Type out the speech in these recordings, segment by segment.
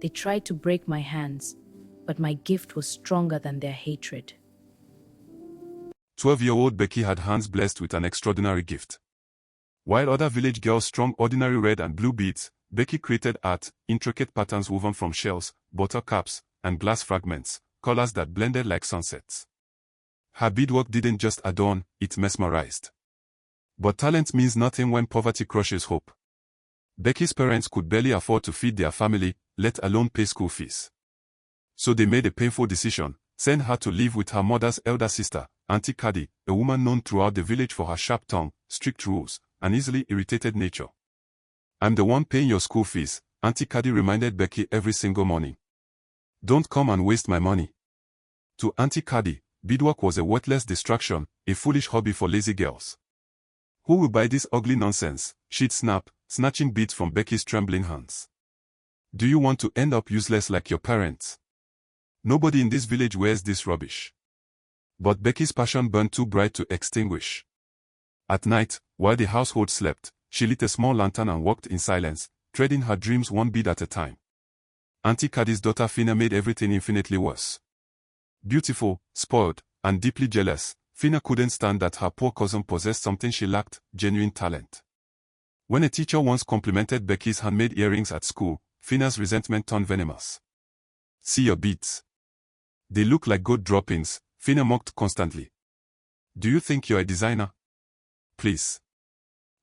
They tried to break my hands, but my gift was stronger than their hatred. 12-year-old Becky had hands blessed with an extraordinary gift. While other village girls strung ordinary red and blue beads, Becky created art, intricate patterns woven from shells, bottle caps, and glass fragments, colors that blended like sunsets. Her beadwork didn't just adorn, it mesmerized. But talent means nothing when poverty crushes hope. Becky's parents could barely afford to feed their family, let alone pay school fees. So they made a painful decision, send her to live with her mother's elder sister, Auntie Caddy, a woman known throughout the village for her sharp tongue, strict rules, and easily irritated nature. "I'm the one paying your school fees," Auntie Caddy reminded Becky every single morning. "Don't come and waste my money." To Auntie Caddy, beadwork was a worthless distraction, a foolish hobby for lazy girls. "Who will buy this ugly nonsense?" she'd snap, snatching beads from Becky's trembling hands. "Do you want to end up useless like your parents? Nobody in this village wears this rubbish." But Becky's passion burned too bright to extinguish. At night, while the household slept, she lit a small lantern and walked in silence, treading her dreams one bead at a time. Auntie Caddy's daughter Fina made everything infinitely worse. Beautiful, spoiled, and deeply jealous, Fina couldn't stand that her poor cousin possessed something she lacked, genuine talent. When a teacher once complimented Becky's handmade earrings at school, Fina's resentment turned venomous. "See your beads. They look like gold droppings," Fina mocked constantly. "Do you think you're a designer? Please."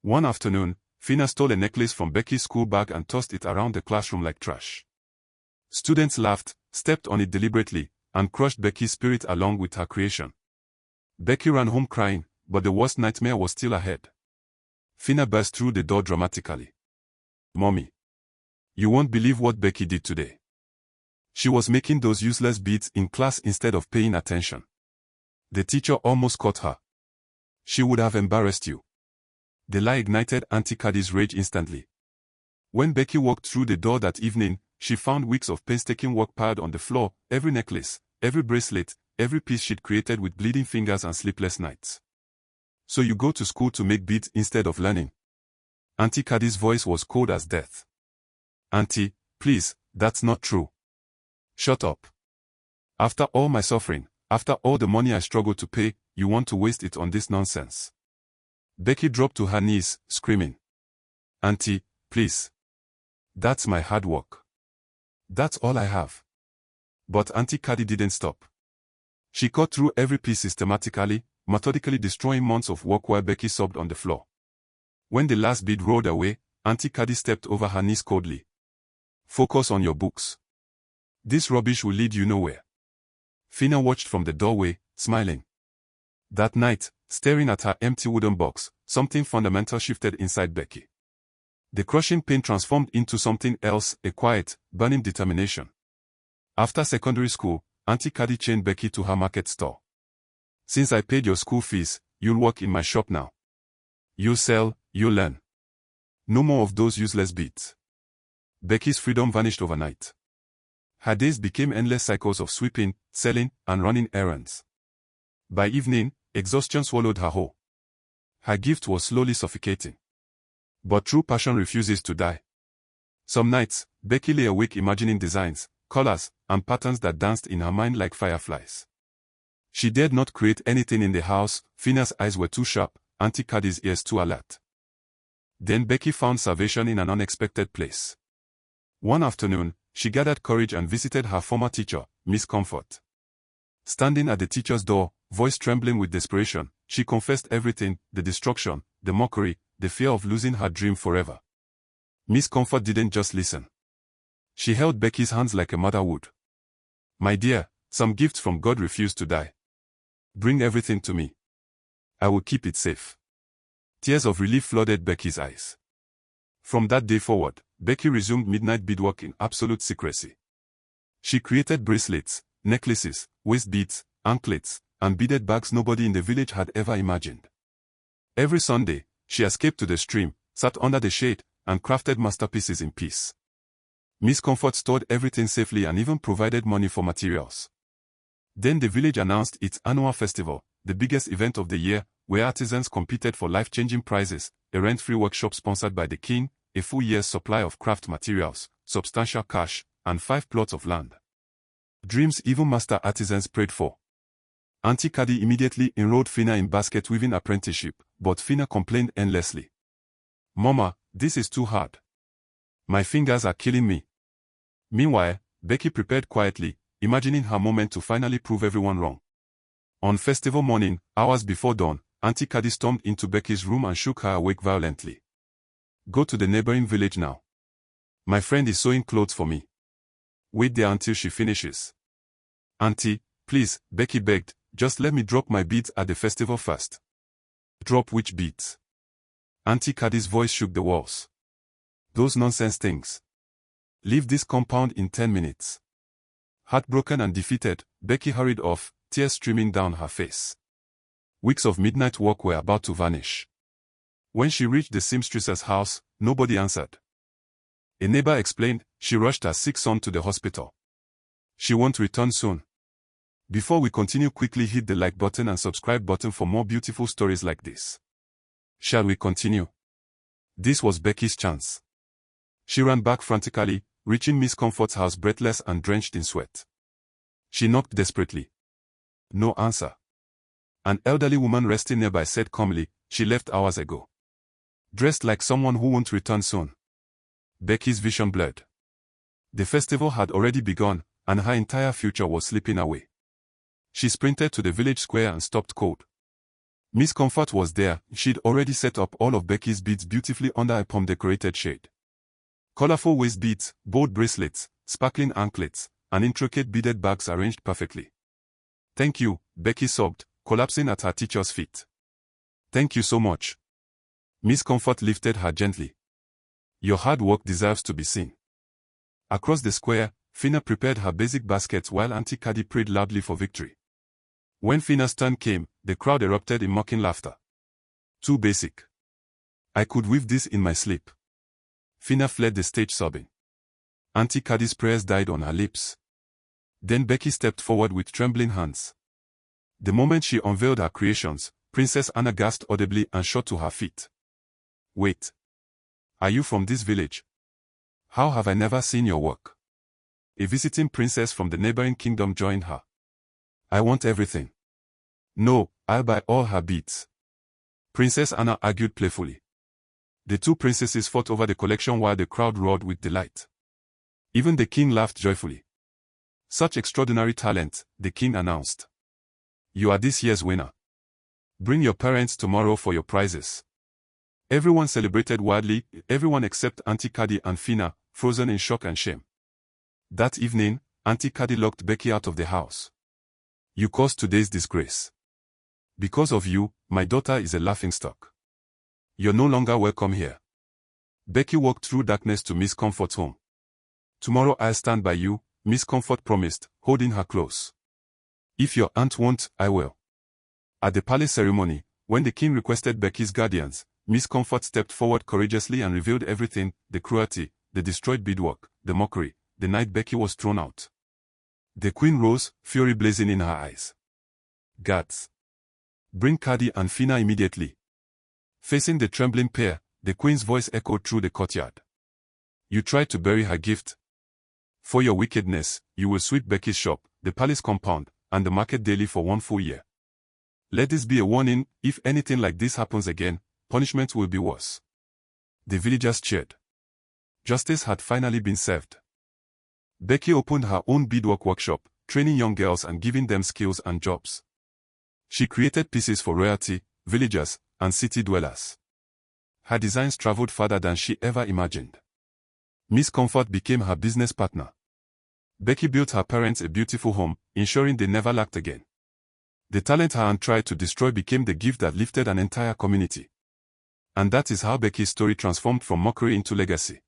One afternoon, Fina stole a necklace from Becky's school bag and tossed it around the classroom like trash. Students laughed, stepped on it deliberately, and crushed Becky's spirit along with her creation. Becky ran home crying, but the worst nightmare was still ahead. Fina burst through the door dramatically. "Mommy, you won't believe what Becky did today. She was making those useless beads in class instead of paying attention. The teacher almost caught her. She would have embarrassed you." The lie ignited Auntie Caddy's rage instantly. When Becky walked through the door that evening, she found weeks of painstaking work piled on the floor, every necklace, every bracelet, every piece she'd created with bleeding fingers and sleepless nights. "So you go to school to make beads instead of learning?" Auntie Caddy's voice was cold as death. "Auntie, please, that's not true." "Shut up. After all my suffering, after all the money I struggled to pay, you want to waste it on this nonsense." Becky dropped to her knees, screaming. "Auntie, please. That's my hard work. That's all I have." But Auntie Caddy didn't stop. She cut through every piece systematically, methodically destroying months of work while Becky sobbed on the floor. When the last bead rolled away, Auntie Caddy stepped over her knees coldly. "Focus on your books. This rubbish will lead you nowhere." Fina watched from the doorway, smiling. That night, staring at her empty wooden box, something fundamental shifted inside Becky. The crushing pain transformed into something else, a quiet, burning determination. After secondary school, Auntie Caddy chained Becky to her market store. "Since I paid your school fees, you'll work in my shop now. You'll sell, you'll learn. No more of those useless beads." Becky's freedom vanished overnight. Her days became endless cycles of sweeping, selling, and running errands. By evening, exhaustion swallowed her whole. Her gift was slowly suffocating. But true passion refuses to die. Some nights, Becky lay awake imagining designs, colors, and patterns that danced in her mind like fireflies. She dared not create anything in the house. Fina's eyes were too sharp, Auntie Caddy's ears too alert. Then Becky found salvation in an unexpected place. One afternoon, she gathered courage and visited her former teacher, Miss Comfort. Standing at the teacher's door, voice trembling with desperation, she confessed everything, the destruction, the mockery, the fear of losing her dream forever. Miss Comfort didn't just listen. She held Becky's hands like a mother would. "My dear, some gifts from God refuse to die. Bring everything to me. I will keep it safe." Tears of relief flooded Becky's eyes. From that day forward, Becky resumed midnight beadwork in absolute secrecy. She created bracelets, necklaces, waist beads, anklets, and beaded bags nobody in the village had ever imagined. Every Sunday, she escaped to the stream, sat under the shade, and crafted masterpieces in peace. Miss Comfort stored everything safely and even provided money for materials. Then the village announced its annual festival, the biggest event of the year, where artisans competed for life-changing prizes, a rent-free workshop sponsored by the king, a full year's supply of craft materials, substantial cash, and 5 plots of land. Dreams even master artisans prayed for. Auntie Caddy immediately enrolled Fina in basket weaving apprenticeship, but Fina complained endlessly. "Mama, this is too hard. My fingers are killing me." Meanwhile, Becky prepared quietly, imagining her moment to finally prove everyone wrong. On festival morning, hours before dawn, Auntie Caddy stormed into Becky's room and shook her awake violently. "Go to the neighboring village now. My friend is sewing clothes for me. Wait there until she finishes." "Auntie, please," Becky begged, "just let me drop my beads at the festival first." "Drop which beads?" Auntie Caddy's voice shook the walls. "Those nonsense things. Leave this compound in 10 minutes. Heartbroken and defeated, Becky hurried off, tears streaming down her face. Weeks of midnight work were about to vanish. When she reached the seamstress's house, nobody answered. A neighbor explained she rushed her sick son to the hospital. She won't return soon. Before we continue, quickly hit the like button and subscribe button for more beautiful stories like this. Shall we continue? This was Becky's chance. She ran back frantically, reaching Miss Comfort's house breathless and drenched in sweat. She knocked desperately. No answer. An elderly woman resting nearby said calmly, "She left hours ago. Dressed like someone who won't return soon." Becky's vision blurred. The festival had already begun, and her entire future was slipping away. She sprinted to the village square and stopped cold. Miss Comfort was there. She'd already set up all of Becky's beads beautifully under a palm-decorated shade. Colorful waist beads, bold bracelets, sparkling anklets, and intricate beaded bags arranged perfectly. "Thank you," Becky sobbed, collapsing at her teacher's feet. "Thank you so much." Miss Comfort lifted her gently. "Your hard work deserves to be seen." Across the square, Fina prepared her basic baskets while Auntie Caddy prayed loudly for victory. When Fina's turn came, the crowd erupted in mocking laughter. "Too basic. I could weave this in my sleep." Fina fled the stage sobbing. Auntie Caddy's prayers died on her lips. Then Becky stepped forward with trembling hands. The moment she unveiled her creations, Princess Anna gasped audibly and shot to her feet. "Wait. Are you from this village? How have I never seen your work?" A visiting princess from the neighboring kingdom joined her. "I want everything." "No, I'll buy all her beads," Princess Anna argued playfully. The two princesses fought over the collection while the crowd roared with delight. Even the king laughed joyfully. "Such extraordinary talent," the king announced. "You are this year's winner. Bring your parents tomorrow for your prizes." Everyone celebrated wildly, everyone except Auntie Caddy and Fina, frozen in shock and shame. That evening, Auntie Caddy locked Becky out of the house. "You caused today's disgrace. Because of you, my daughter is a laughingstock. You're no longer welcome here." Becky walked through darkness to Miss Comfort's home. "Tomorrow I'll stand by you," Miss Comfort promised, holding her close. "If your aunt won't, I will." At the palace ceremony, when the king requested Becky's guardians, Miss Comfort stepped forward courageously and revealed everything: the cruelty, the destroyed beadwork, the mockery, the night Becky was thrown out. The queen rose, fury blazing in her eyes. "Guards! Bring Caddy and Fina immediately." Facing the trembling pair, the queen's voice echoed through the courtyard. "You tried to bury her gift. For your wickedness, you will sweep Becky's shop, the palace compound, and the market daily for 1 full year. Let this be a warning: if anything like this happens again, punishment will be worse." The villagers cheered. Justice had finally been served. Becky opened her own beadwork workshop, training young girls and giving them skills and jobs. She created pieces for royalty, villagers, and city dwellers. Her designs traveled farther than she ever imagined. Miss Comfort became her business partner. Becky built her parents a beautiful home, ensuring they never lacked again. The talent her aunt tried to destroy became the gift that lifted an entire community. And that is how Becky's story transformed from mockery into legacy.